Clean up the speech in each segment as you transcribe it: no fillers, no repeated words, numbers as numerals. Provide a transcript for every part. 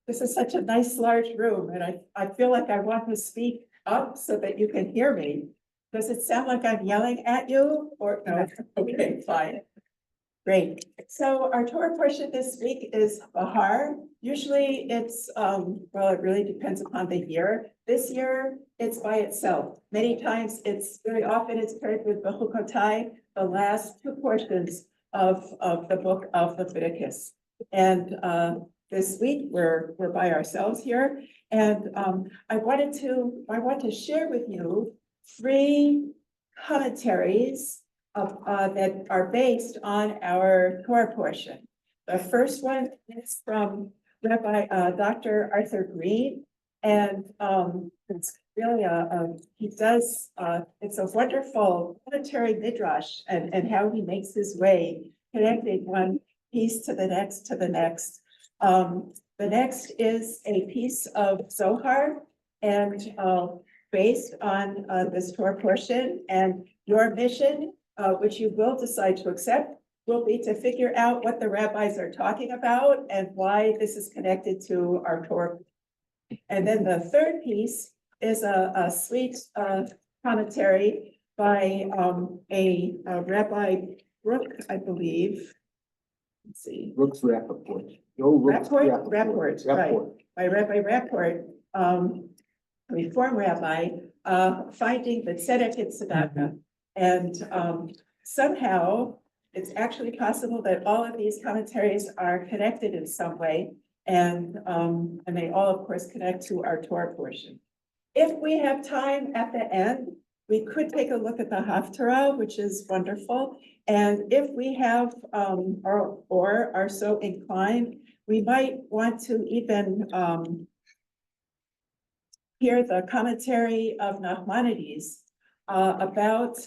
This is such a nice large room and I feel like I want to speak up so that you can hear me. Does it sound like I'm yelling at you or no? Okay, fine. Great. So our Torah portion this week is Bahar. Usually it's, well, it really depends upon the year. This year, it's by itself. Many times very often it's paired with Bechukotai, the last two portions of the book of Leviticus. And this week we're by ourselves here. And I want to share with you three commentaries that are based on our Torah portion. The first one is from Rabbi Dr. Arthur Green, and it's really it's a wonderful commentary midrash and how he makes his way, connecting one piece to the next to the next. The next is a piece of Zohar, and based on this Torah portion, and your mission, which you will decide to accept, will be to figure out what the rabbis are talking about and why this is connected to our Torah. And then the third piece is a sweet commentary by a Rabbi Brooke, I believe. Let's see. Brooks Rappaport. Rapport, right. By Rabbi Rapport, Reform Rabbi, finding the tzedek in tzedakah. And somehow it's actually possible that all of these commentaries are connected in some way. And they all, of course, connect to our Torah portion. If we have time at the end, we could take a look at the Haftarah, which is wonderful. And if we have or are so inclined, we might want to even hear the commentary of Nachmanides about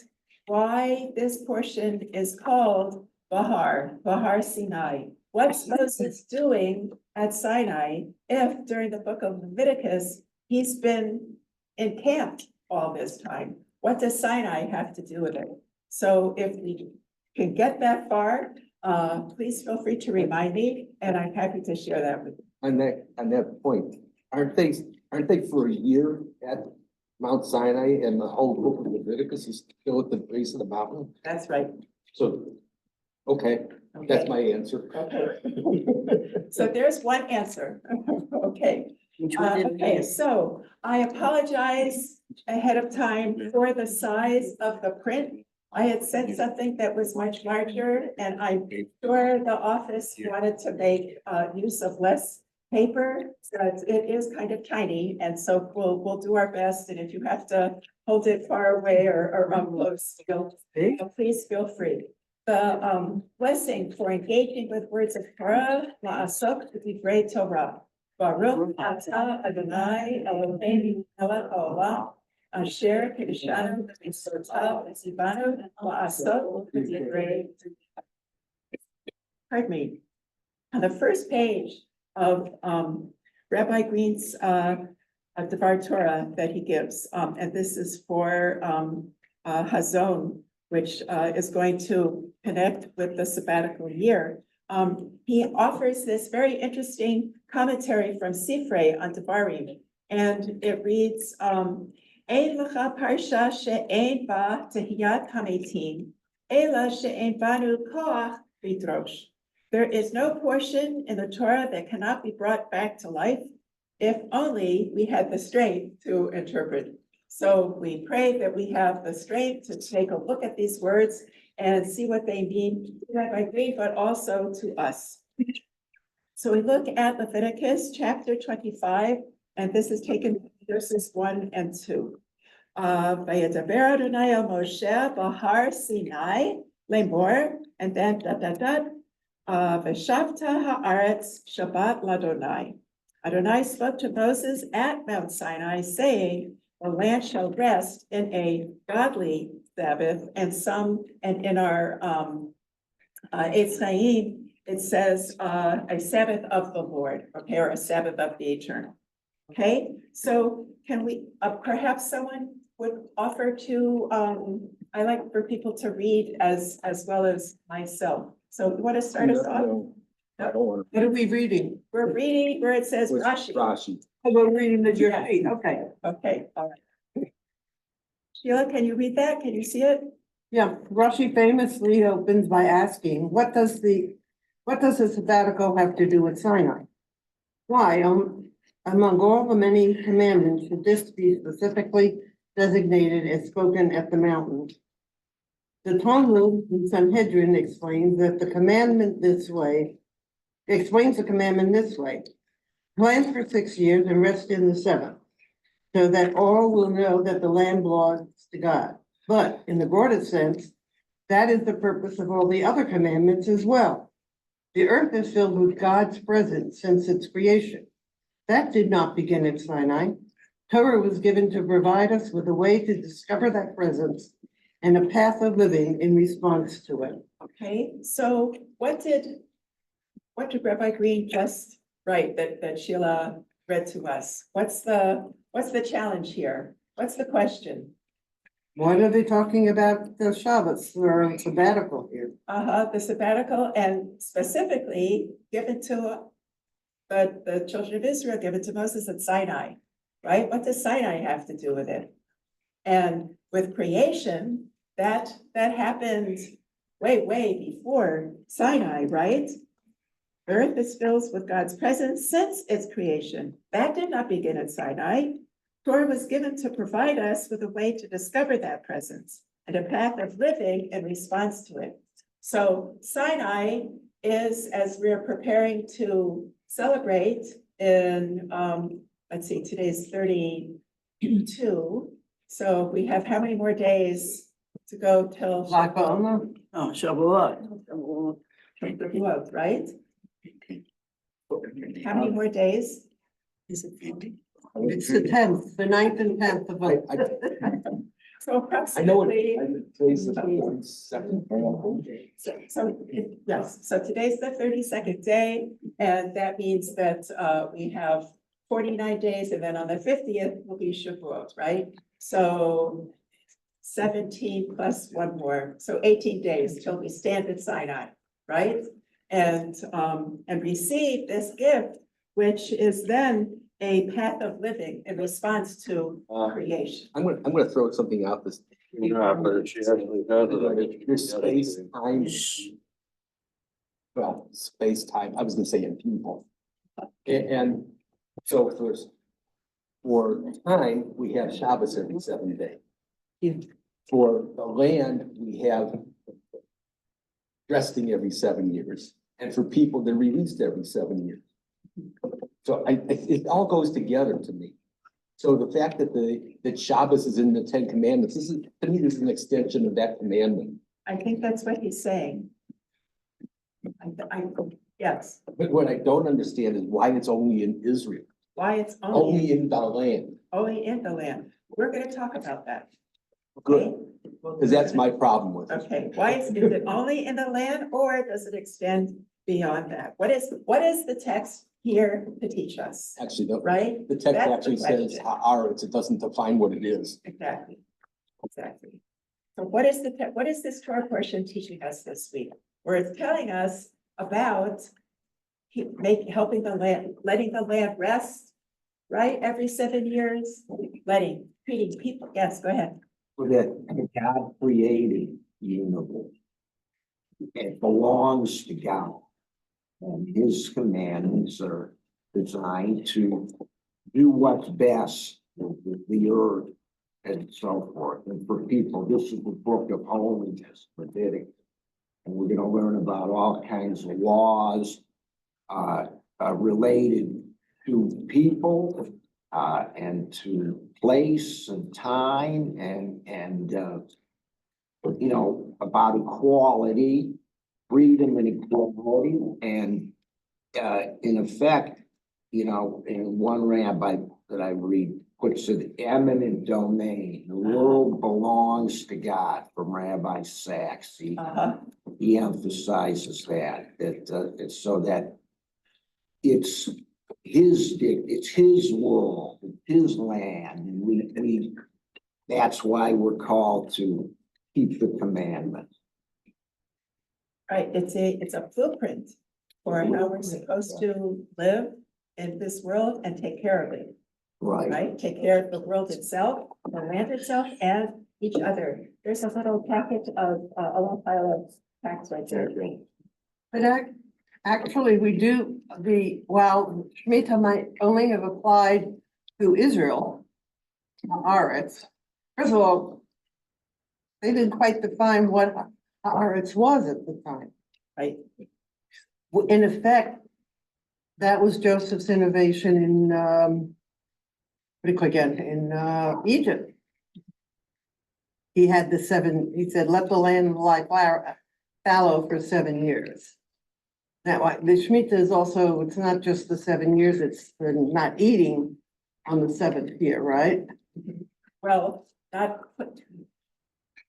why this portion is called Bahar Sinai. What's Moses doing at Sinai if during the book of Leviticus, he's been encamped all this time? What does Sinai have to do with it? So if we can get that far, please feel free to remind me, and I'm happy to share that with you. On that point, aren't they for a year at Mount Sinai, and the whole book of Leviticus is still at the base of the mountain? That's right. So, okay, that's my answer. Okay. So there's one answer. Okay. Okay, so I apologize ahead of time for the size of the print. I had sent something that was much larger, and I'm sure the office wanted to make use of less paper. So it is kind of tiny, and so we'll do our best. And if you have to hold it far away or up close, please feel free. The blessing for engaging with words of Torah, la'asok b'divrei Torah. Baruch atah Adonai Eloheinu melech haolam, asher kiddushanu b'mitzvotav v'tzivanu la'asok b'divrei. Pardon me. On the first page of Rabbi Green's Devar Torah that he gives, and this is for Hazon, which is going to connect with the sabbatical year. He offers this very interesting commentary from Sifrei on Devarim, and it reads, Ein lecha parsha she'ein ba tehiyat hametim, ela she'ein banu koach lidrosh. There is no portion in the Torah that cannot be brought back to life, if only we had the strength to interpret. So we pray that we have the strength to take a look at these words and see what they mean, Rabbi Green, but also to us. So we look at Leviticus chapter 25, and this is taken from verses 1 and 2. Vayedaber Adonai el Moshe Bahar Sinai Lemor, and then Veshavta haaretz Shabbat ladonai. Adonai spoke to Moses at Mount Sinai, saying, the land shall rest in a godly Sabbath, and in our Eitz Chaim, it says a Sabbath of the Lord, okay, or a Sabbath of the Eternal. Okay, so can we perhaps someone would offer to I like for people to read as well as myself. So you want to start us off? I don't want What are we reading? We're reading where it says to. Rashi. Rashi. Oh, we're reading the Yeah. Jersey, okay. Okay, all right. Sheila, can you read that? Can you see it? Yeah, Rashi famously opens by asking, what does the sabbatical have to do with Sinai? Why, among all the many commandments, should this be specifically designated as spoken at the mountain? The Talmud in Sanhedrin explains the commandment this way. Plan for 6 years and rest in the seventh, so that all will know that the land belongs to God. But in the broadest sense, that is the purpose of all the other commandments as well. The earth is filled with God's presence since its creation. That did not begin at Sinai. Torah was given to provide us with a way to discover that presence and a path of living in response to it. Okay, so what did Rabbi Green just write that Sheila read to us? What's the challenge here? What's the question? What are they talking about the Shabbos or sabbatical here? The sabbatical, and specifically given to the children of Israel, given to Moses at Sinai, right? What does Sinai have to do with it? And with creation, that happened way before Sinai, right? Earth is filled with God's presence since its creation. That did not begin at Sinai. Torah was given to provide us with a way to discover that presence and a path of living in response to it. So Sinai is, as we're preparing to celebrate in, let's see, today's 32. So we have how many more days to go till Lag BaOmer? Oh, Shavuot. Shavuot, right? How many more days? Is it 50? It's the 10th, the 9th and 10th of I, So I know it. approximately. Today's the 42nd. Yes, so today's the 32nd day, and that means that we have 49 days, and then on the 50th will be Shavuot, right? So 17 plus one more, so 18 days till we stand at Sinai, right? And receive this gift, which is then a path of living in response to creation. I'm gonna throw something out this. But she actually has it. There's space, time. Well, space, time, I was gonna say in people. And so for time, we have Shabbos every 7 days. For the land, we have resting every 7 years, and for people, they're released every 7 years. So it all goes together to me. So the fact that Shabbos is in the 10 Commandments, to me, this is an extension of that commandment. I think that's what he's saying. Yes, But what I don't understand is why it's only in Israel, why it's only in the land, only in the land. We're gonna talk about that. good, okay? because that's my problem with it. Okay, why is it only in the land, or does it extend beyond that? What is the text here to teach us, Actually, right? the text That's the actually says question. haaretz, it doesn't define what it is. Exactly. So what is this Torah portion teaching us this week? Where it's telling us about helping the land, letting the land rest, right? Every 7 years, treating people. Yes, go ahead. That God created the universe. It belongs to God. And his commandments are designed to do what's best with the earth and so forth. And for people, this is the book of holiness, Leviticus. And we're gonna learn about all kinds of laws related to people and to place and time and about equality, freedom and equality, and in effect, in one rabbi that I read puts it eminent domain. The world belongs to God, from Rabbi Sachs. He emphasizes that it's so that it's his world, his land, and that's why we're called to keep the commandments. Right, it's a blueprint for how we're supposed to live in this world and take care of it, Right. right? Take care of the world itself, the land itself, and each other. There's a little packet of, a little pile of facts right there. But actually, we do while Shemitah might only have applied to Israel, Haaretz. First of all, they didn't quite define what Haaretz was at the time. Right. In effect, that was Joseph's innovation in, what do you call again, in Egypt. He had he said, let the land lie fallow for 7 years. That why the Shemitah is also, it's not just the 7 years, it's the not eating on the 7th year, right? Well, not put.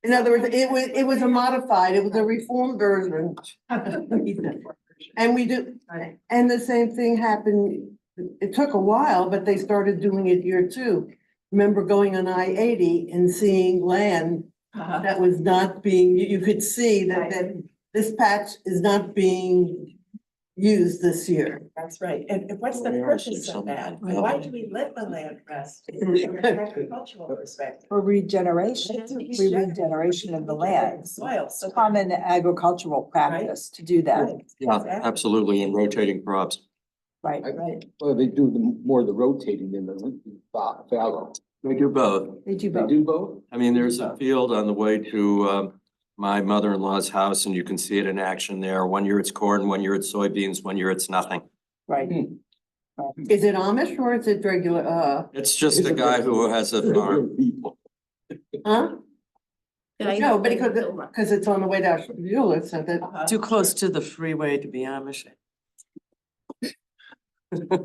In other words, it was a modified, it was a reformed version. And we do, and the same thing happened, it took a while, but they started doing it year 2. Remember going on I-80 and seeing land that was not being, you could see that this patch is not being used this year. That's right. And what's the We are seeing purpose of something. that? Why do we let the land rest from an agricultural perspective? For regeneration, regeneration of the land. Soil, so. Common agricultural practice to do that. Yeah, Exactly. absolutely, and rotating crops. Right, right. Well, they do more of the rotating than the fallow. They do both. They do They both. do both? I mean, there's a field on the way to my mother-in-law's house, and you can see it in action there. 1 year it's corn, 1 year it's soybeans, 1 year it's nothing. Right. Is it Amish or is it regular, It's just a guy who has a farm. People. huh? No, but because it's on the way to Bueller, so that, Too close to the freeway to be Amish.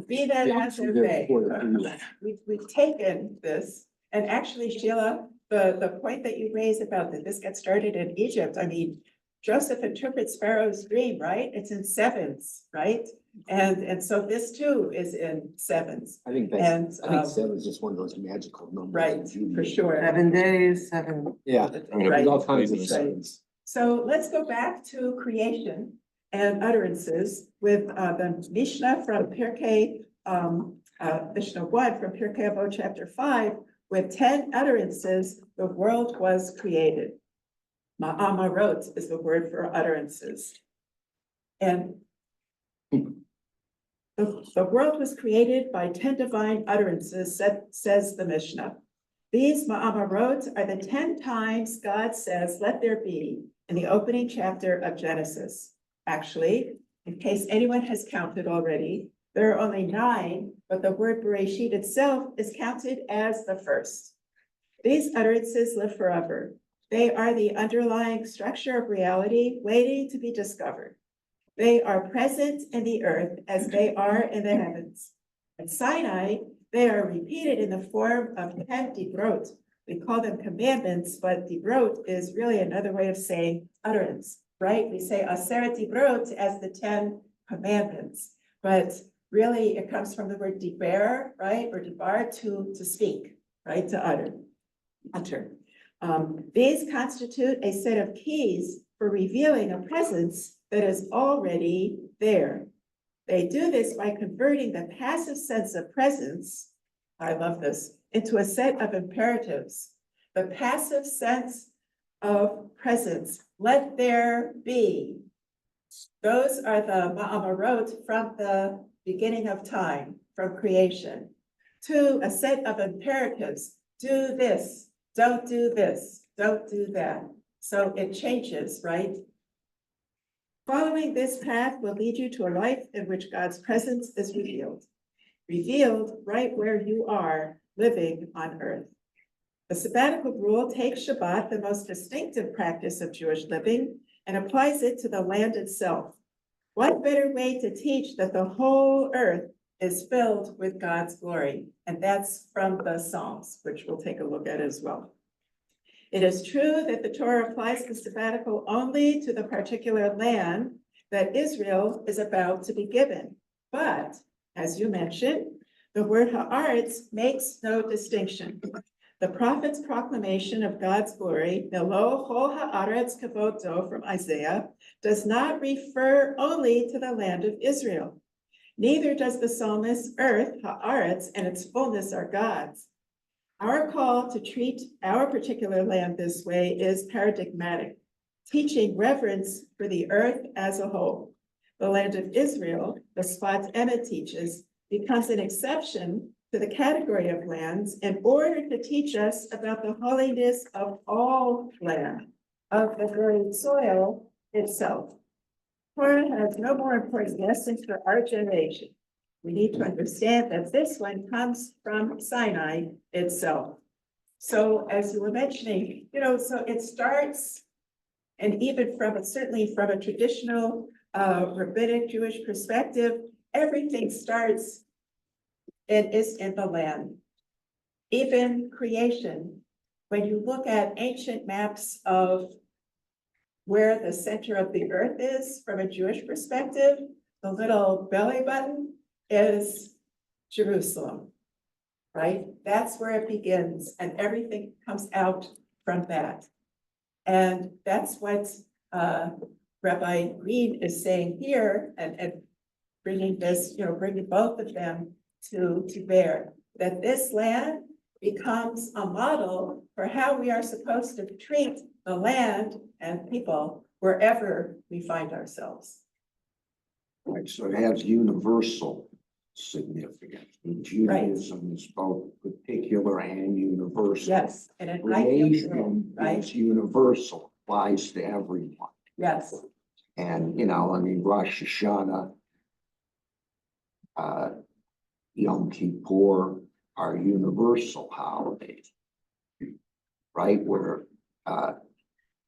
Be that Yeah, as it they're may, for the freeway. we've taken this, and actually, Sheila, the point that you raised about that this got started in Egypt, I mean, Joseph interprets Pharaoh's dream, right? It's in sevens, right? And so this too is in sevens, I think and, I think 7 is just one of those magical numbers. right, for sure. 7 days, 7. Yeah, I mean, Right. there's all kinds of Right. 7s. So let's go back to creation and utterances with the Mishnah from Pirkei, Mishnah 1 from Pirkei Avot chapter 5, with 10 utterances, the world was created. Ma'amarot is the word for utterances. And the world was created by 10 divine utterances, says the Mishnah. These ma'amarot are the 10 times God says, let there be, in the opening chapter of Genesis. Actually, in case anyone has counted already, there are only 9, but the word Bereshit itself is counted as the first. These utterances live forever. They are the underlying structure of reality waiting to be discovered. They are present in the earth as they are in the heavens. At Sinai, they are repeated in the form of 10 dibrot. We call them commandments, but dibrot is really another way of saying utterance, right? We say aseret dibrot as the 10 commandments, but really it comes from the word diber, right? Or dibar, to speak, right? To utter. These constitute a set of keys for revealing a presence that is already there. They do this by converting the passive sense of presence, I love this, into a set of imperatives. The passive sense of presence, let there be. Those are the ma'amarot from the beginning of time, from creation, to a set of imperatives. Do this, don't do this, don't do that. So it changes, right? Following this path will lead you to a life in which God's presence is revealed. Revealed right where you are living on earth. The sabbatical rule takes Shabbat, the most distinctive practice of Jewish living, and applies it to the land itself. What better way to teach that the whole earth is filled with God's glory? And that's from the Psalms, which we'll take a look at as well. It is true that the Torah applies the sabbatical only to the particular land that Israel is about to be given. But, as you mentioned, the word haaretz makes no distinction. The prophet's proclamation of God's glory, Melo Chol Haaretz Kavodo from Isaiah, does not refer only to the land of Israel. Neither does the psalmist's earth, Haaretz, and its fullness are God's. Our call to treat our particular land this way is paradigmatic, teaching reverence for the earth as a whole. The land of Israel, the spot Enid teaches, becomes an exception to the category of lands in order to teach us about the holiness of all land, of the very soil itself. Torah has no more important lessons for our generation. We need to understand that this one comes from Sinai itself. So as you were mentioning, so it starts, and even certainly from a traditional rabbinic Jewish perspective, everything starts and is in the land. Even creation, when you look at ancient maps of where the center of the earth is from a Jewish perspective, the little belly button is Jerusalem, right? That's where it begins, and everything comes out from that. And that's what Rabbi Green is saying here, and bringing this, bringing both of them to bear, that this land becomes a model for how we are supposed to treat the land and people wherever we find ourselves. Right, so it has universal significance. Judaism is both particular and universal. Yes, and an ideal world, Creation right? is universal, applies to everyone. Yes, And, Rosh Hashanah, Yom Kippur are universal holidays, right? Where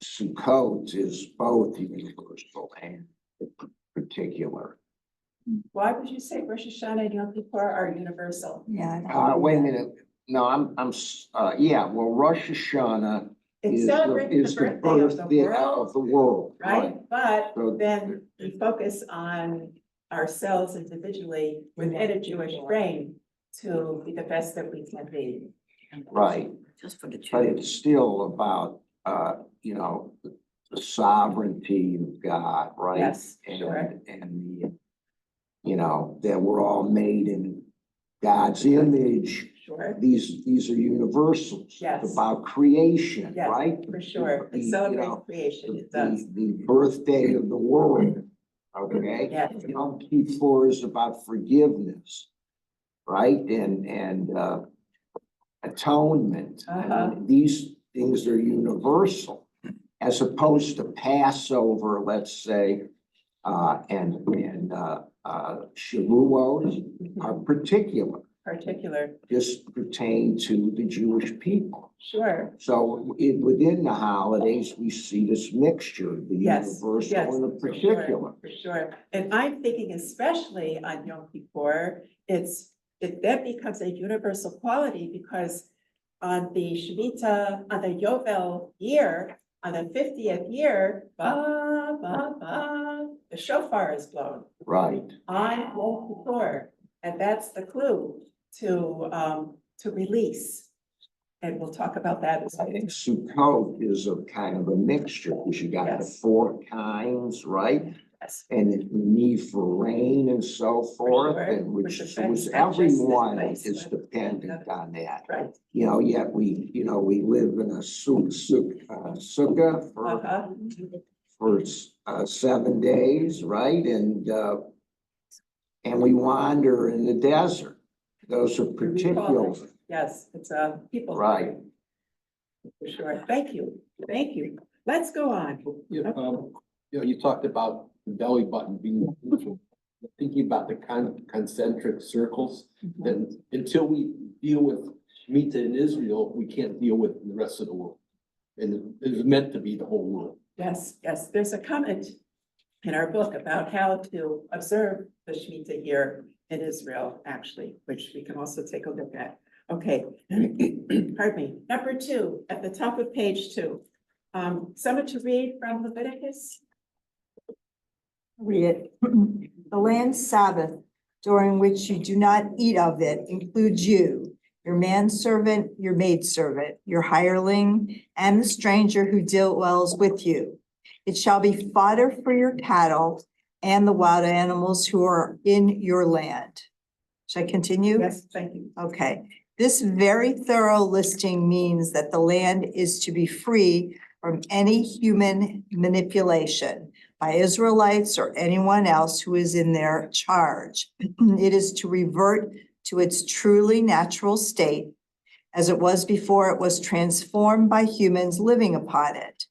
Sukkot is both universal and particular. why would you say Rosh Hashanah and Yom Kippur are universal? Yeah. Wait a minute. No, yeah, well, Rosh Hashanah It is celebrates the birthday of the world, right? right? But So- then we focus on ourselves individually within a Jewish frame to be the best that we can be. Right, Just for the but children. it's still about, the sovereignty of God, right? Yes, sure. And that we're all made in God's image. Sure, These are universals. Yes. It's about creation, Yes, right? for sure. The- It you celebrates know, creation, it does. The birthday of the world, okay? Yes. Yom Kippur is about forgiveness, right? And atonement. I mean, these things are universal, as opposed to Passover, let's say, and Shavuot are particular, just pertain to the Jewish people. Sure, So within the holidays, we see this mixture, the yes, universal yes, and the for sure, particular. for sure. And I'm thinking especially on Yom Kippur, that becomes a universal quality because on the Shemitah, on the Yovel year, on the 50th year, ba, ba, ba, the shofar is blown Right. on Yom Kippur. And that's the clue to release. And we'll talk about that as I well. think Sukkot is a kind of a mixture, because you got the Yes. 4 kinds, right? Yes. And the need for rain and so forth, sure, and which which affects was not just this everyone place, is but- dependent on that. Right. Yet we live in a sukkah for 7 days, right? And we wander in the desert. Those are We call particular, it- Yes, it's a people. right? For sure. Thank you. Thank you. Let's go on. You talked about the belly button being, thinking about the concentric circles, then until we deal with Shemitah in Israel, we can't deal with the rest of the world. And it was meant to be the whole world. Yes, yes. There's a comment in our book about how to observe the Shemitah year in Israel, actually, which we can also take a look at. Okay. Pardon me. Number 2, at the top of page 2. Someone to read from Leviticus? Read it. The land Sabbath during which you do not eat of it includes you your manservant, your maidservant, your hireling, and the stranger who dwells with you. It shall be fodder for your cattle and the wild animals who are in your land. Should I continue? Yes, thank you. Okay, this very thorough listing means that the land is to be free from any human manipulation by Israelites or anyone else who is in their charge. It is to revert to its truly natural state as it was before it was transformed by humans living upon it.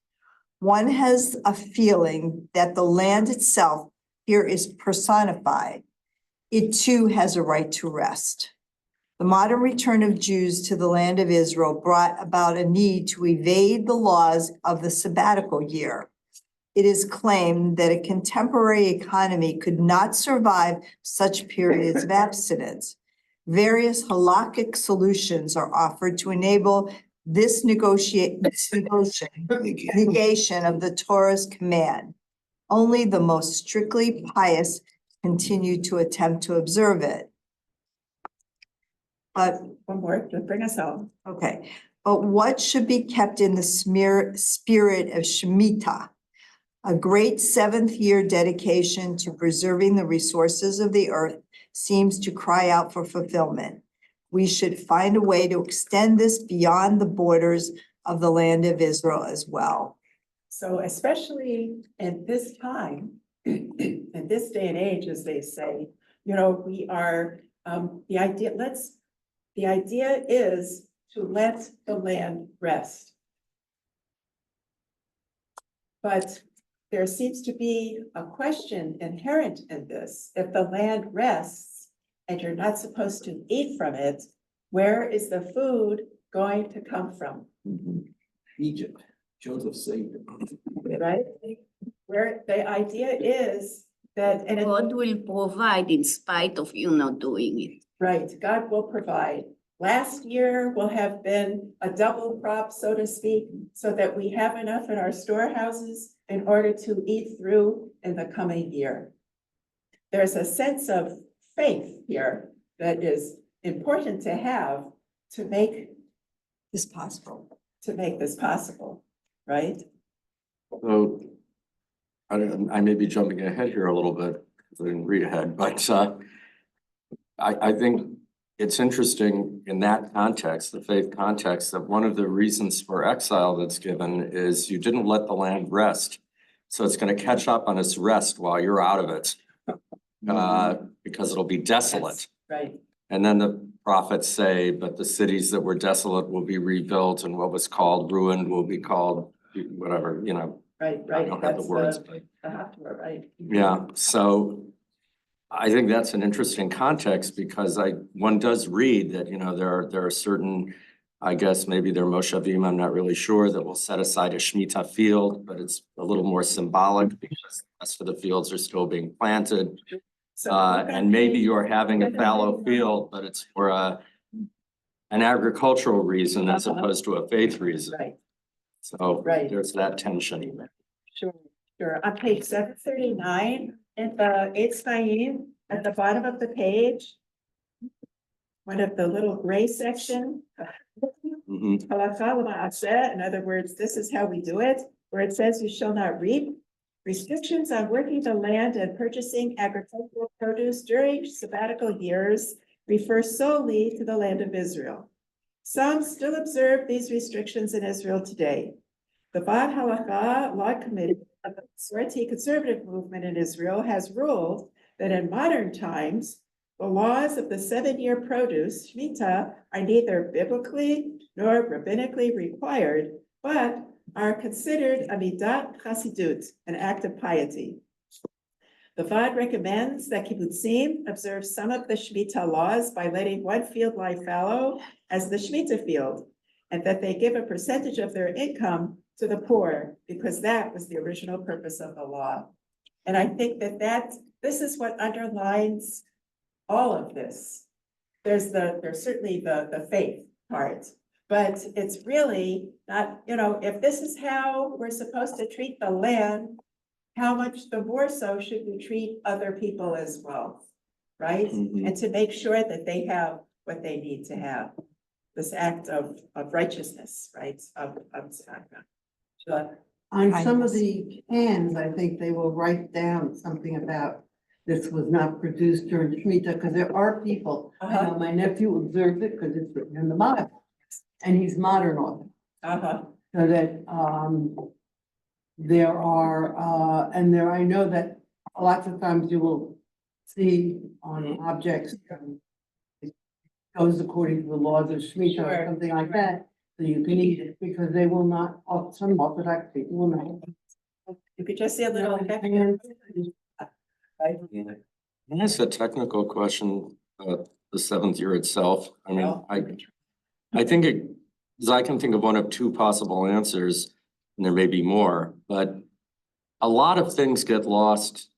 One has a feeling that the land itself here is personified. It too has a right to rest. The modern return of Jews to the land of Israel brought about a need to evade the laws of the sabbatical year. It is claimed that a contemporary economy could not survive such periods of abstinence. Various halakhic solutions are offered to enable this negation of the Torah's command. Only the most strictly pious continue to attempt to observe it. But, One more to bring us home. okay, but what should be kept in the spirit of Shemitah? A great seventh year dedication to preserving the resources of the earth seems to cry out for fulfillment. We should find a way to extend this beyond the borders of the land of Israel as well. So especially in this time, in this day and age, as they say, you know, we are, the idea is to let the land rest. But there seems to be a question inherent in this. If the land rests and you're not supposed to eat from it, where is the food going to come from? Egypt, Joseph saved it. Right? Where the idea is that, and it, God will provide in spite of you not doing it. right, God will provide. Last year will have been a double crop, so to speak, so that we have enough in our storehouses in order to eat through in the coming year. There's a sense of faith here that is important to have to make Is possible. this possible, right? So I may be jumping ahead here a little bit because I didn't read ahead, but I think it's interesting in that context, the faith context, that one of the reasons for exile that's given is you didn't let the land rest. So it's going to catch up on its rest while you're out of it because it'll be desolate. Right, And then the prophets say, but the cities that were desolate will be rebuilt and what was called ruined will be called whatever, you know. right. I don't have the That's words, but the Haftarah, right? yeah, so I think that's an interesting context because one does read that, you know, there are certain, I guess maybe they're moshavim, I'm not really sure, that will set aside a Shemitah field, but it's a little more symbolic because the rest of the fields are still being planted. So And maybe you're having a fallow field, but it's for an agricultural reason as opposed to a faith reason. Right, So Right. there's that tension. sure. On page 739, in the Eitz Chaim, at the bottom of the page, one of the little gray section, Mhm. halakha l'ma'aseh, in other words, this is how we do it, where it says you shall not reap. Restrictions on working the land and purchasing agricultural produce during sabbatical years refer solely to the land of Israel. Some still observe these restrictions in Israel today. The Bad Halakha Law Committee of the Masorti conservative movement in Israel has ruled that in modern times, the laws of the 7-year produce, Shemitah, are neither biblically nor rabbinically required, but are considered a midat chasidut, an act of piety. The VAD recommends that kibbutzim observe some of the Shemitah laws by letting one field lie fallow as the Shemitah field, and that they give a percentage of their income to the poor, because that was the original purpose of the law. And I think that this is what underlines all of this. There's certainly the faith part, but it's really not, you know, if this is how we're supposed to treat the land, how much the more so should we treat other people as well, right? Mhm. And to make sure that they have what they need to have. this act of righteousness, right, of tzedakah. Sure. On some of the cans, I think they will write down something about this was not produced during Shemitah, because there are people, I know my nephew observed it because it's written in the Bible. And he's modern on it, Uh-huh, so that, there are, and there, I know that lots of times you will see on objects, it goes according to the laws of Shemitah or Sure. something like that, so you can eat it, because they will not, some Orthodox people will not. you could just see a little. Right? Can I ask a technical question, the seventh year itself? I mean, Well- I think it, as I can think of one of two possible answers, and there may be more, but a lot of things get lost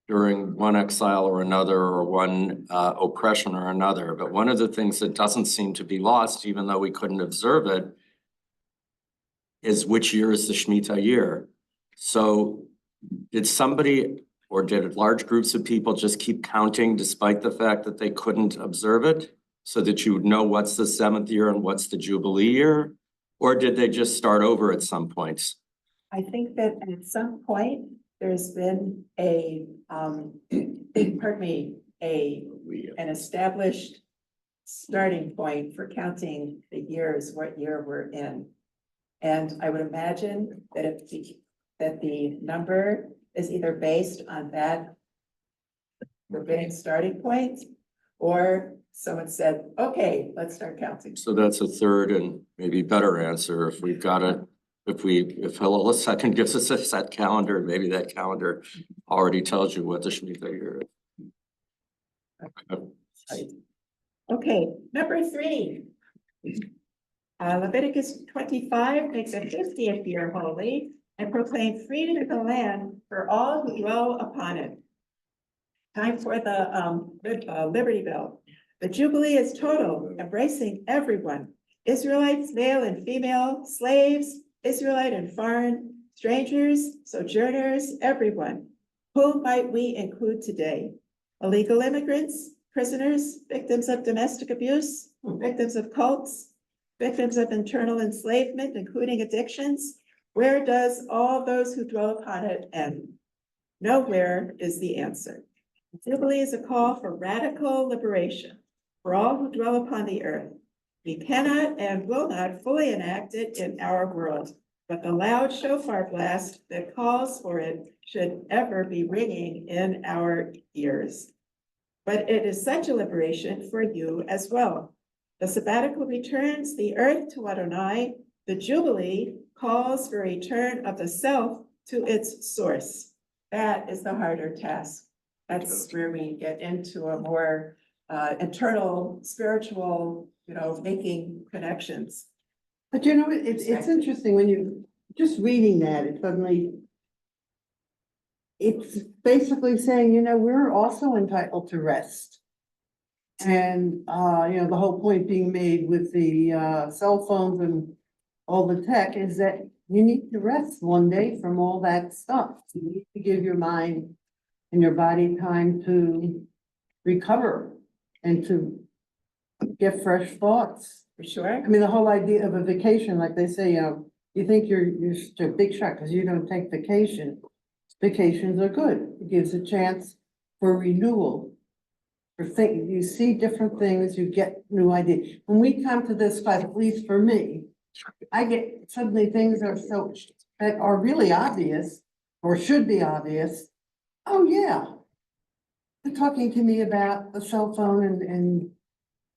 during one exile or another, or one oppression or another. But one of the things that doesn't seem to be lost, even though we couldn't observe it, is which year is the Shemitah year. So did somebody, or did large groups of people just keep counting despite the fact that they couldn't observe it? So that you would know what's the seventh year and what's the Jubilee year? Or did they just start over at some points? I think that at some point, there's been pardon me, an established starting point for counting the years, what year we're in. And I would imagine that that the number is either based on that rabbinic starting point, or someone said, okay, let's start counting. So that's a third and maybe better answer. If we've got it, if Hillel II gives us a set calendar, maybe that calendar already tells you what the Shemitah year is. Okay. Okay, number 3. Leviticus 25 makes a 50th year holy and proclaim freedom of the land for all who dwell upon it. Time for the Liberty Bell. The Jubilee is total, embracing everyone. Israelites, male and female, slaves, Israelite and foreign, strangers, sojourners, everyone. Who might we include today? Illegal immigrants, prisoners, victims of domestic abuse, victims of cults, victims of internal enslavement, including addictions. Where does all those who dwell upon it end? Nowhere is the answer. Jubilee is a call for radical liberation for all who dwell upon the earth. We cannot and will not fully enact it in our world, but the loud shofar blast that calls for it should ever be ringing in our ears. But it is such a liberation for you as well. The sabbatical returns the earth to Adonai. The Jubilee calls for a return of the self to its source. That is the harder task. That's where we get into a more internal, spiritual, making connections. But you know, it's interesting when you just reading that, it's basically saying, we're also entitled to rest. And, the whole point being made with the cell phones and all the tech is that you need to rest one day from all that stuff. You need to give your mind and your body time to recover and to get fresh thoughts. For sure. I mean, the whole idea of a vacation, like they say, you think you're such a big shot because you don't take vacation. Vacations are good. It gives a chance for renewal. You see different things, you get new ideas. When we come to this class, at least for me, I get suddenly things that are really obvious or should be obvious. Oh, yeah. They're talking to me about the cell phone and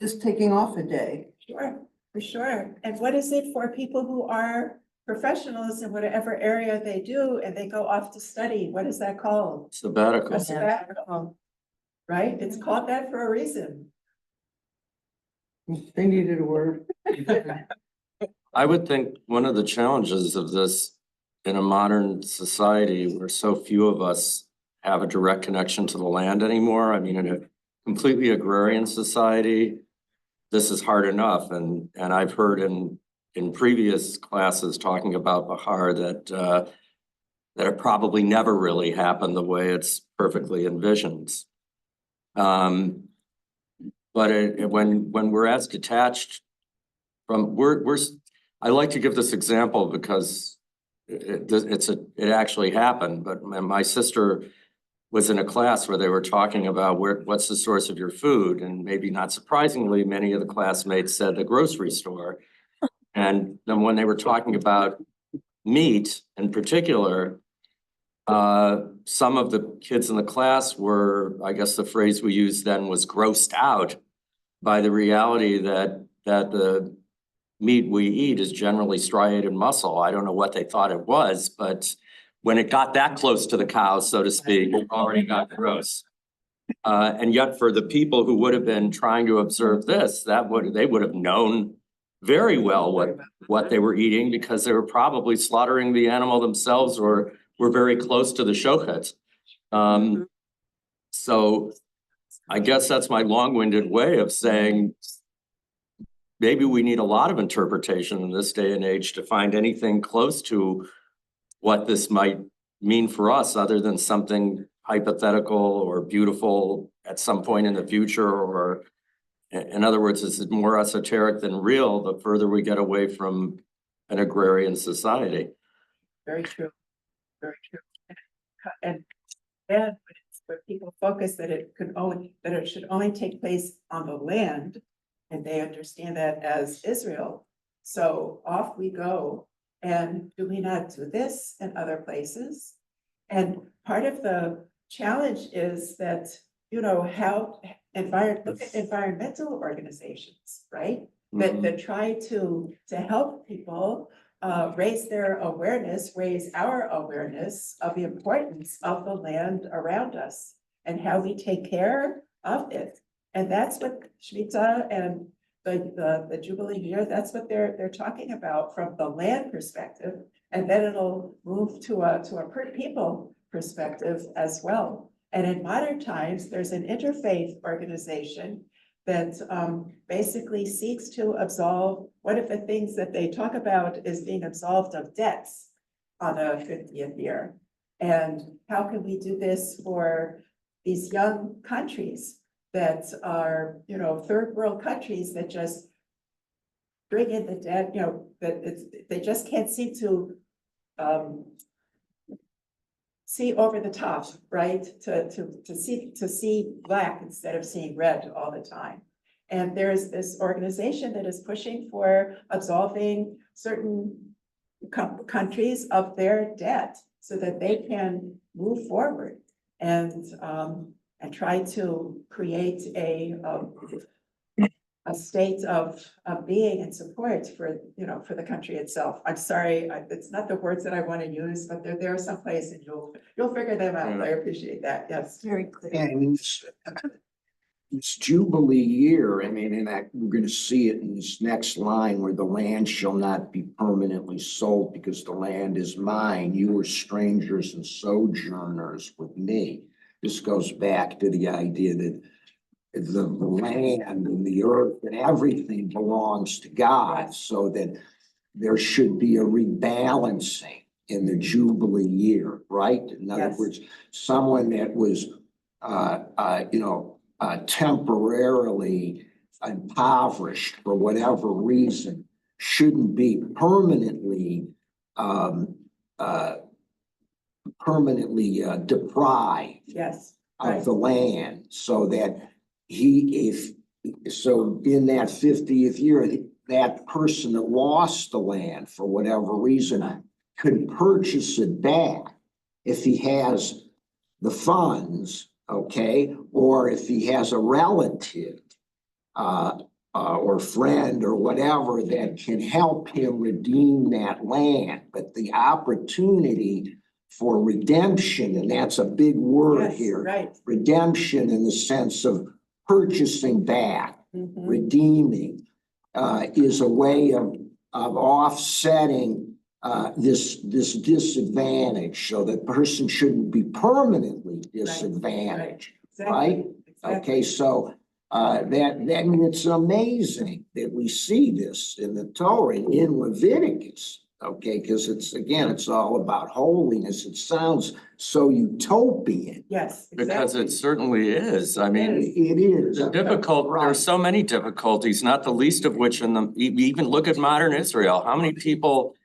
just taking off a day. Sure, for sure. And what is it for people who are professionals in whatever area they do and they go off to study? What is that called? Sabbatical. A sabbatical. Right? It's called that for a reason. They needed a word. I would think one of the challenges of this in a modern society where so few of us have a direct connection to the land anymore. I mean, in a completely agrarian society, this is hard enough. And I've heard in previous classes talking about Bahar that it probably never really happened the way it's perfectly envisioned. But when we're as detached I like to give this example because it actually happened, but my sister was in a class where they were talking about what's the source of your food, and maybe not surprisingly, many of the classmates said the grocery store. And then when they were talking about meat in particular, some of the kids in the class were, I guess the phrase we used then was grossed out by the reality that the meat we eat is generally striated muscle. I don't know what they thought it was, but when it got that close to the cows, so to speak, it already got gross. And yet for the people who would have been trying to observe this, they would have known very well what they were eating, because they were probably slaughtering the animal themselves or were very close to the shochet. So I guess that's my long-winded way of saying maybe we need a lot of interpretation in this day and age to find anything close to what this might mean for us, other than something hypothetical or beautiful at some point in the future. Or in other words, is it more esoteric than real the further we get away from an agrarian society? Very true, very true. And when people focus that it should only take place on the land, and they understand that as Israel, so off we go. And do we not do this in other places? And part of the challenge is that, how environmental organizations, right? That try to help people raise our awareness of the importance of the land around us and how we take care of it. And that's what Shemitah and the Jubilee year, that's what they're talking about from the land perspective. And then it'll move to a people perspective as well. And in modern times, there's an interfaith organization that basically seeks to absolve. One of the things that they talk about is being absolved of debts on the 50th year. And how can we do this for these young countries that are, third world countries that just bring in the debt, they just can't seem to see over the top, right? To see black instead of seeing red all the time. And there's this organization that is pushing for absolving certain countries of their debt so that they can move forward and try to create a state of being and support for the country itself. I'm sorry, it's not the words that I want to use, but there are some places and you'll figure them out. I appreciate that. Yes. Very clear. And this Jubilee year, and we're going to see it in this next line where the land shall not be permanently sold because the land is mine. You were strangers and sojourners with me. This goes back to the idea that the land and the earth and everything belongs to God, so that there should be a rebalancing in the Jubilee year, right? In other words, someone that was, temporarily impoverished for whatever reason shouldn't be permanently deprived of the land, so that in that 50th year, that person that lost the land for whatever reason could purchase it back if he has the funds, okay, or if he has a relative or friend or whatever that can help him redeem that land. But the opportunity for redemption, and that's a big word here, right. Redemption in the sense of purchasing back, redeeming, is a way of offsetting this disadvantage, so that person shouldn't be permanently disadvantaged, right? Exactly. Okay, so it's amazing that we see this in the Torah, in Leviticus, Okay, because it's, again, it's all about holiness. It sounds so utopian. Yes, Because it exactly. certainly is. I mean, It is. the difficult, there are so many difficulties, not the least of which in the, even look at modern Israel. How many people,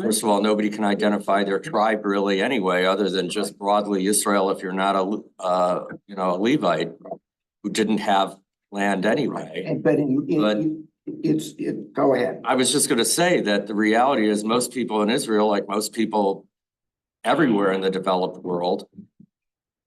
first of all, nobody can identify their tribe really anyway, other than just broadly Israel if you're not a, a Levite who didn't have land anyway. But go ahead. I was just gonna say that the reality is most people in Israel, like most people everywhere in the developed world,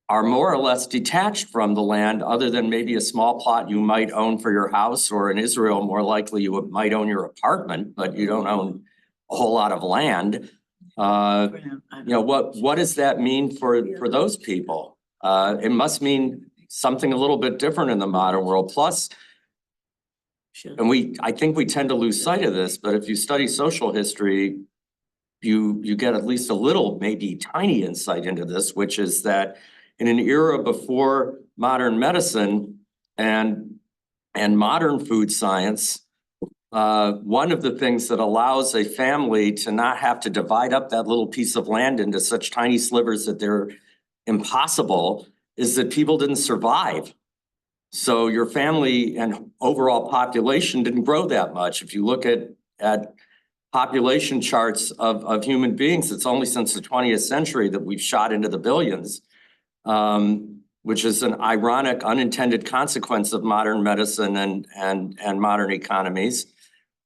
are more or less detached from the land, other than maybe a small plot you might own for your house, or in Israel, more likely you might own your apartment, but you don't own a whole lot of land. What does that mean for those people? It must mean something a little bit different in the modern world. Plus, and I think we tend to lose sight of this, but if you study social history, you get at least a little, maybe tiny insight into this, which is that in an era before modern medicine and modern food science, one of the things that allows a family to not have to divide up that little piece of land into such tiny slivers that they're impossible is that people didn't survive. So your family and overall population didn't grow that much. If you look at population charts of human beings, it's only since the 20th century that we've shot into the billions, which is an ironic, unintended consequence of modern medicine and modern economies.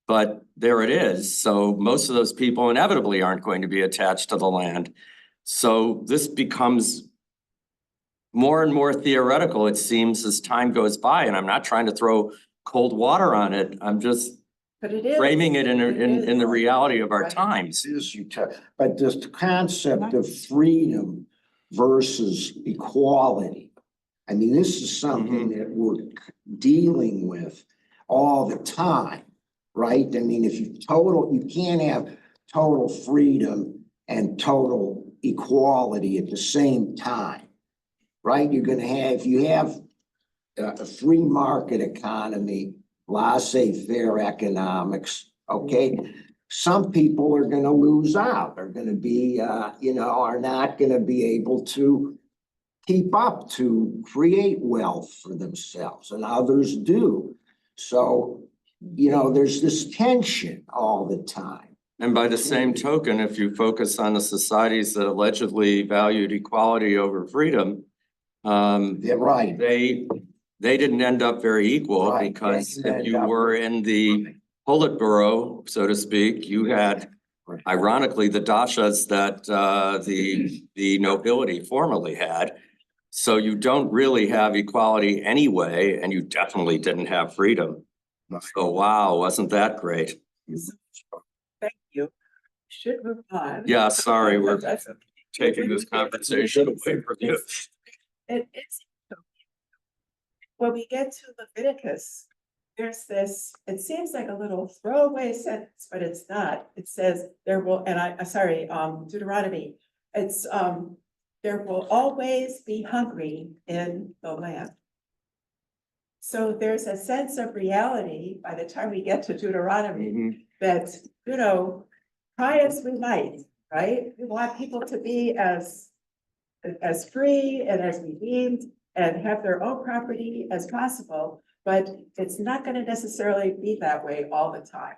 But there it is. So most of those people inevitably aren't going to be attached to the land. So this becomes more and more theoretical, it seems, as time goes by. And I'm not trying to throw cold water on it. I'm just But it is. framing it in is. the reality of our Right. times. But this concept of freedom versus equality. I mean, this is something that we're dealing with all the time, right? I mean, you can't have total freedom and total equality at the same time, right? If you have a free market economy, laissez-faire economics, okay? Some people are gonna lose out, are gonna be, are not gonna be able to keep up to create wealth for themselves, and others do. So, there's this tension all the time. And by the same token, if you focus on the societies that allegedly valued equality over freedom, Yeah, right. they didn't end up very equal, Right, because yeah, if you were in the Politburo, so to speak, you had ironically the dashas that the nobility formerly had. So you don't really have equality anyway, and you definitely didn't have freedom. So wow, wasn't that great? Thank you. Should move on. Yeah, sorry, we're That's okay. taking this conversation away from you. It is. When we get to Leviticus, there's this, it seems like a little throwaway sentence, but it's not. It says there will, Deuteronomy. It's, there will always be hungry in the land. So there's a sense of reality by the time we get to Deuteronomy that, try as we might, right? We want people to be as free and as redeemed and have their own property as possible, but it's not going to necessarily be that way all the time.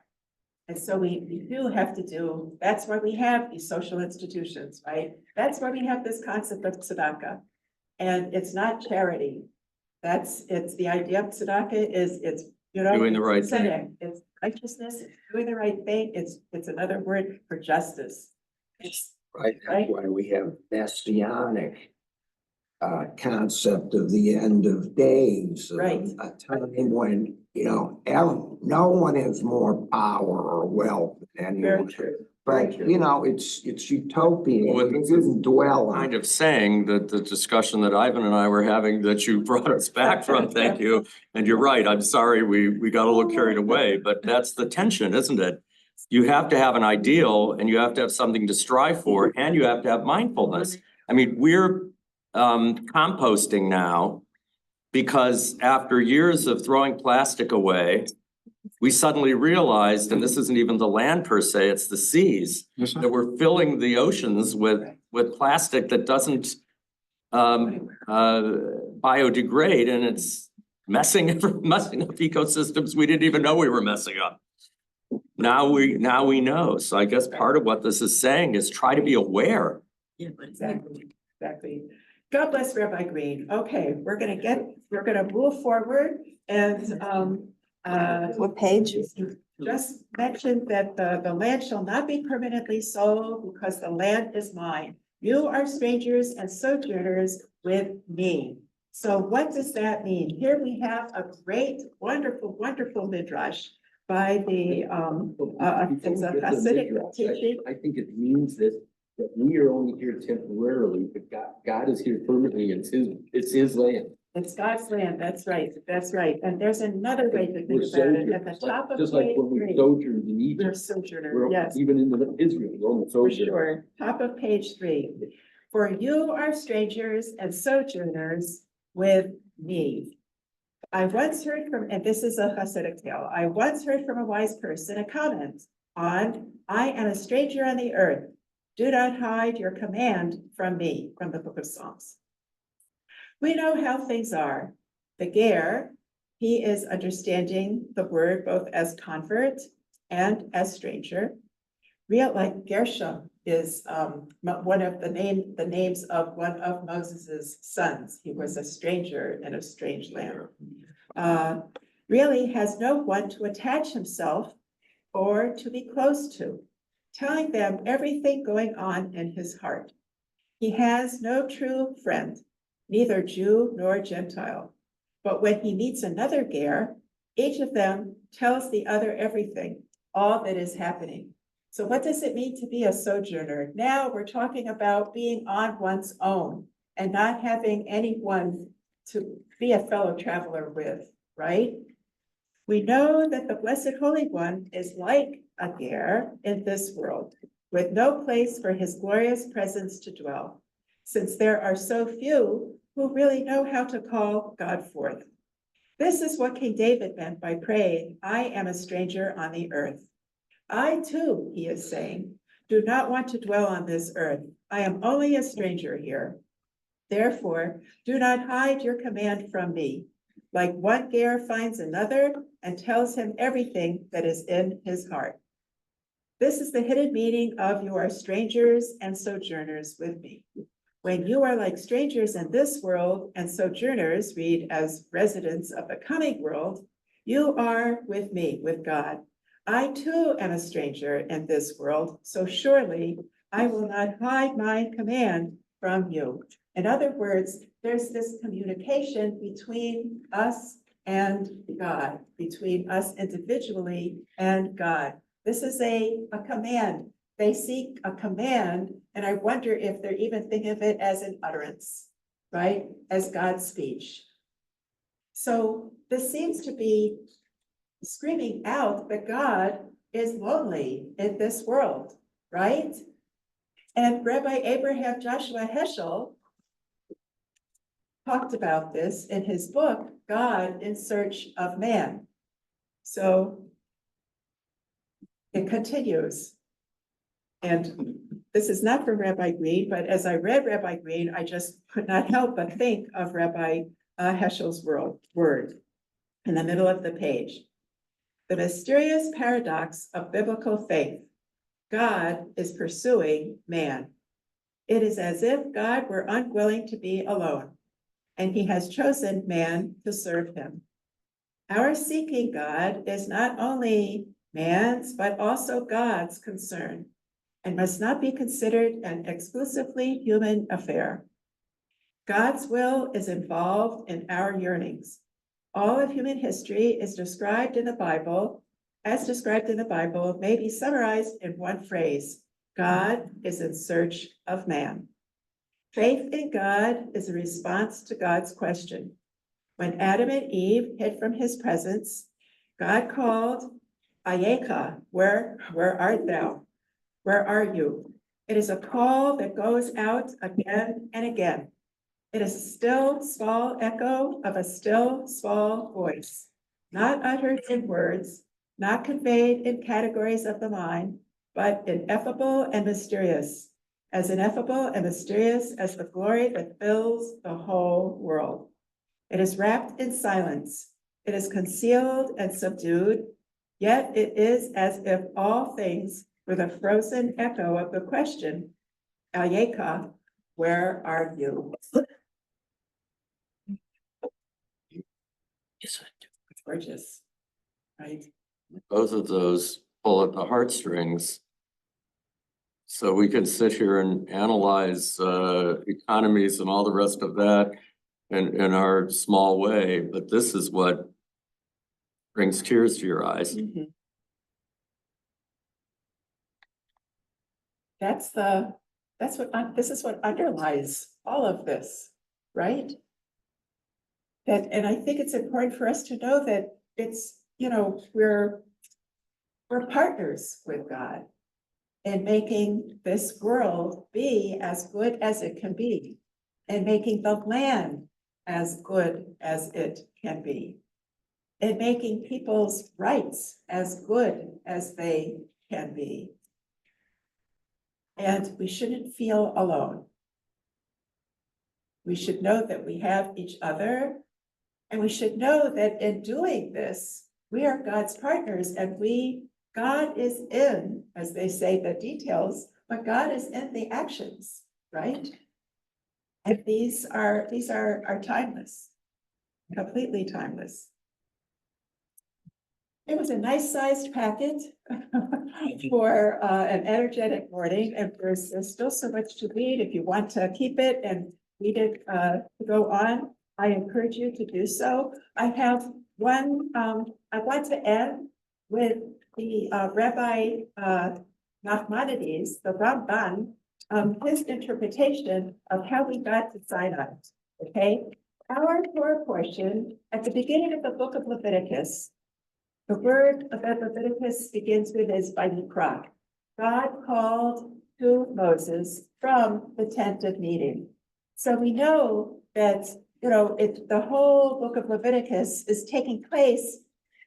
And so we do have to that's why we have these social institutions, right? That's why we have this concept of tzedakah. And it's not charity. It's the idea of tzedakah is Doing the right thing. It's righteousness, it's doing the right thing. It's another word for justice. It's Right, Right. that's why we have messianic concept of the end of days. Of Right. A time when, no one has more power or wealth than very anyone. true. But, Very true. it's utopian. Well, We didn't dwell on Kind it. of saying that the discussion that Ivan and I were having that you brought us back from, thank you. And you're right, I'm sorry, we got a little carried away, but that's the tension, isn't it? You have to have an ideal and you have to have something to strive for, and you have to have mindfulness. I mean, we're composting now because after years of throwing plastic away we suddenly realized, and this isn't even the land per se, it's the seas, that we're filling the oceans with plastic that doesn't biodegrade, and it's messing up ecosystems we didn't even know we were messing up. Now we know. So I guess part of what this is saying is try to be aware. Yeah, but Exactly. God bless Rabbi Green. Okay, we're gonna move forward and, What page? just mention that the land shall not be permanently sold because the land is mine. You are strangers and sojourners with me. So what does that mean? Here we have a great, wonderful midrash by the, it's a Hasidic teaching. I think it means that we are only here temporarily, but God is here permanently. It's his land. It's God's land, that's right, and there's another way to think We're about it, at sojourners, the top of just like page when we 3. sojourned in We're Egypt. sojourner, We're yes, even in Israel, we're on the for sojourn. sure, top of page 3. For you are strangers and sojourners with me. I once heard from, and this is a Hasidic tale, I once heard from a wise person a comment on, I am a stranger on the earth. Do not hide your command from me, from the book of Psalms. We know how things are. The ger, he is understanding the word both as convert and as stranger. Real, like Gershom is one of the names of one of Moses's sons. He was a stranger in a strange land. Really has no one to attach himself or to be close to, telling them everything going on in his heart. He has no true friend, neither Jew nor Gentile. But when he meets another ger, each of them tells the other everything, all that is happening. So what does it mean to be a sojourner? Now we're talking about being on one's own and not having anyone to be a fellow traveler with, right? We know that the Blessed Holy One is like a ger in this world, with no place for his glorious presence to dwell, since there are so few who really know how to call God forth. This is what King David meant by praying, I am a stranger on the earth. I too, he is saying, do not want to dwell on this earth. I am only a stranger here. Therefore, do not hide your command from me. Like one ger finds another and tells him everything that is in his heart. This is the hidden meaning of you are strangers and sojourners with me. When you are like strangers in this world and sojourners, read as residents of the coming world, you are with me, with God. I too am a stranger in this world, so surely I will not hide my command from you. In other words, there's this communication between us and God, between us individually and God. This is a command. They seek a command, and I wonder if they're even thinking of it as an utterance, right? As God's speech. So this seems to be screaming out that God is lonely in this world, right? And Rabbi Abraham Joshua Heschel talked about this in his book, God in Search of Man. So it continues. And this is not from Rabbi Green, but as I read Rabbi Green, I just could not help but think of Rabbi Heschel's word in the middle of the page. The mysterious paradox of biblical faith. God is pursuing man. It is as if God were unwilling to be alone, and he has chosen man to serve him. Our seeking God is not only man's, but also God's concern, and must not be considered an exclusively human affair. God's will is involved in our yearnings. All of human history is described in the Bible, as described in the Bible, may be summarized in one phrase: God is in search of man. Faith in God is a response to God's question. When Adam and Eve hid from his presence, God called, Ayeka, where art thou? Where are you? It is a call that goes out again and again. It is a still, small echo of a still, small voice, not uttered in words, not conveyed in categories of the mind, but ineffable and mysterious, as ineffable and mysterious as the glory that fills the whole world. It is wrapped in silence. It is concealed and subdued, yet it is as if all things were the frozen echo of the question, Ayeka, where are you? It's gorgeous, right? Both of those pull at the heartstrings. So we can sit here and analyze economies and all the rest of that in our small way, but this is what brings tears to your eyes. Mhm. This is what underlies all of this, right? And I think it's important for us to know that it's, we're partners with God in making this world be as good as it can be, and making the land as good as it can be, and making people's rights as good as they can be. And we shouldn't feel alone. We should know that we have each other, and we should know that in doing this, we are God's partners, and God is in, as they say, the details, but God is in the actions, right? And these are timeless, completely timeless. It was a nice sized packet for an energetic morning, and there's still so much to read. If you want to keep it and read it to go on, I encourage you to do so. I have one, I want to end with the Rabbi Nachmanides, the Ramban, his interpretation of how we got to Sinai, okay? Our Torah portion at the beginning of the book of Leviticus, the word of Leviticus begins with is Vayikra. God called to Moses from the tent of meeting. So we know that, the whole book of Leviticus is taking place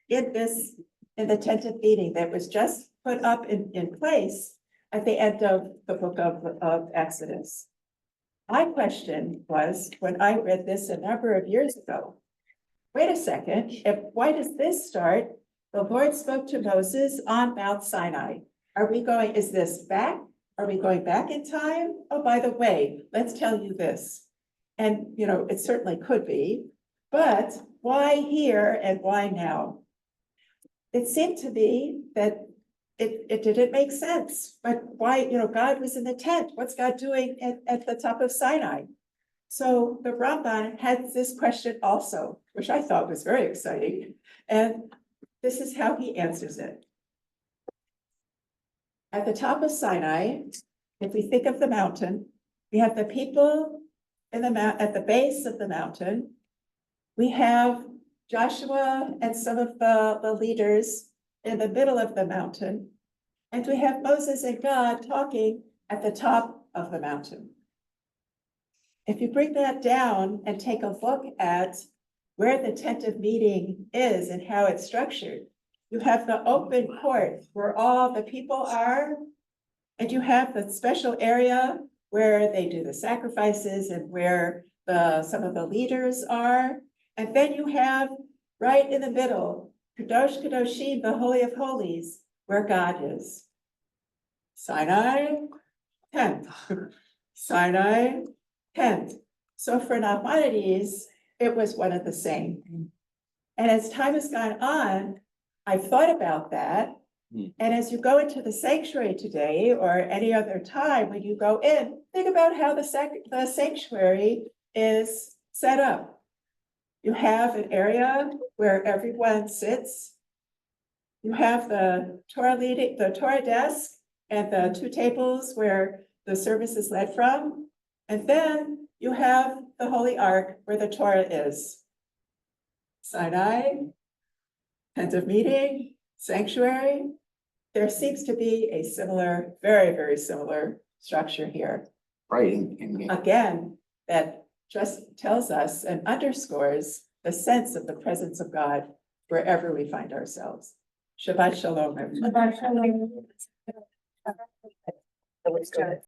in the tent of meeting that was just put up in place at the end of the book of Exodus. My question was, when I read this a number of years ago, wait a second, why does this start? The Lord spoke to Moses on Mount Sinai. Is this back? Are we going back in time? Oh, by the way, let's tell you this. And, it certainly could be, but why here and why now? It seemed to me that it didn't make sense, but why, God was in the tent. What's God doing at the top of Sinai? So the Ramban had this question also, which I thought was very exciting. And this is how he answers it. At the top of Sinai, if we think of the mountain, we have the people at the base of the mountain. We have Joshua and some of the leaders in the middle of the mountain. And we have Moses and God talking at the top of the mountain. If you bring that down and take a look at where the tent of meeting is and how it's structured, you have the open court where all the people are, and you have the special area where they do the sacrifices and where some of the leaders are. And then you have right in the middle, Kadosh Kadoshim, the Holy of Holies, where God is. Sinai, tent. Sinai, tent. So for Nachmanides, it was one of the same. And as time has gone on, I've thought about that. And as you go into the sanctuary today or any other time when you go in, think about how the sanctuary is set up. You have an area where everyone sits. You have the Torah desk and the two tables where the service is led from. And then you have the Holy Ark where the Torah is. Sinai, tent of meeting, sanctuary. There seems to be a similar, very, very similar structure here. Right, and Again, that just tells us and underscores the sense of the presence of God wherever we find ourselves. Shabbat shalom. everyone. That was good.